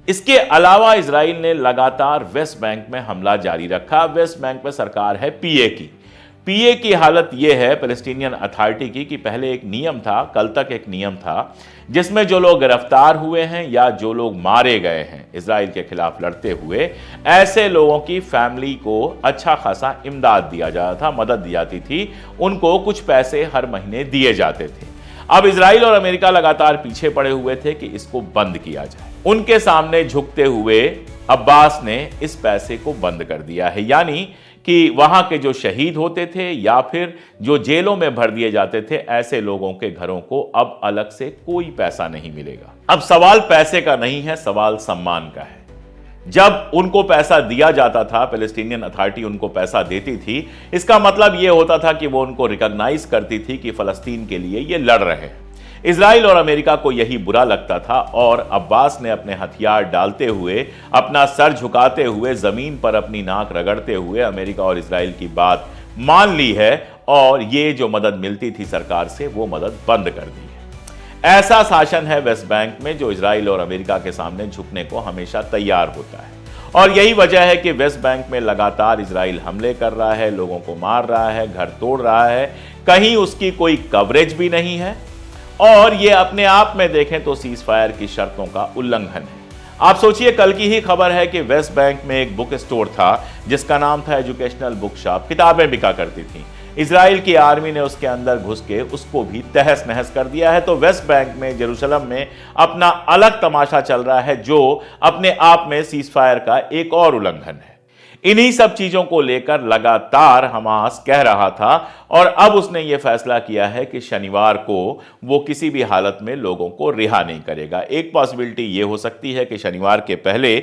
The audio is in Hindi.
इसके अलावा इजराइल ने लगातार वेस्ट बैंक में हमला जारी रखा। वेस्ट बैंक में सरकार है पीए की हालत यह है पैलेस्टीनियन अथॉरिटी की कि पहले एक नियम था, कल तक एक नियम था, जिसमें जो लोग गिरफ्तार हुए हैं या जो लोग मारे गए हैं इजराइल के खिलाफ लड़ते हुए, ऐसे लोगों की फैमिली को अच्छा खासा इमदाद दिया जाता था, मदद दी जाती थी, उनको कुछ पैसे हर महीने दिए जाते थे। अब इजराइल और अमेरिका लगातार पीछे पड़े हुए थे कि इसको बंद किया जाए। उनके सामने झुकते हुए अब्बास ने इस पैसे को बंद कर दिया है, यानी कि वहां के जो शहीद होते थे या फिर जो जेलों में भर दिए जाते थे, ऐसे लोगों के घरों को अब अलग से कोई पैसा नहीं मिलेगा। अब सवाल पैसे का नहीं है, सवाल सम्मान का है। जब उनको पैसा दिया जाता था, पैलेस्टीनियन अथॉरिटी उनको पैसा देती थी, इसका मतलब यह होता था कि वो उनको रिकॉग्नाइज करती थी कि फलस्तीन के लिए ये लड़ रहे हैं। इजराइल और अमेरिका को यही बुरा लगता था और अब्बास ने अपने हथियार डालते हुए, अपना सर झुकाते हुए, जमीन पर अपनी नाक रगड़ते हुए अमेरिका और इजराइल की बात मान ली है और ये जो मदद मिलती थी सरकार से, वो मदद बंद कर दी है। ऐसा शासन है वेस्ट बैंक में जो इजराइल और अमेरिका के सामने झुकने को हमेशा तैयार होता है। और यही वजह है कि वेस्ट बैंक में लगातार इजराइल हमले कर रहा है, लोगों को मार रहा है, घर तोड़ रहा है, कहीं उसकी कोई कवरेज भी नहीं है और यह अपने आप में देखें तो सीज फायर की शर्तों का उल्लंघन है। आप सोचिए, कल की ही खबर है कि वेस्ट बैंक में एक बुक स्टोर था जिसका नाम था एजुकेशनल बुक शॉप, किताबें बिका करती थी। इजराइल की आर्मी ने उसके अंदर घुस के उसको भी तहस नहस कर दिया है। तो वेस्ट बैंक में, जेरूसलम में अपना अलग तमाशा चल रहा है जो अपने आप में सीज फायर का एक और उल्लंघन है। इन्हीं सब चीजों को लेकर लगातार हमास कह रहा था और अब उसने यह फैसला किया है कि शनिवार को वो किसी भी हालत में लोगों को रिहा नहीं करेगा। एक पॉसिबिलिटी यह हो सकती है कि शनिवार के पहले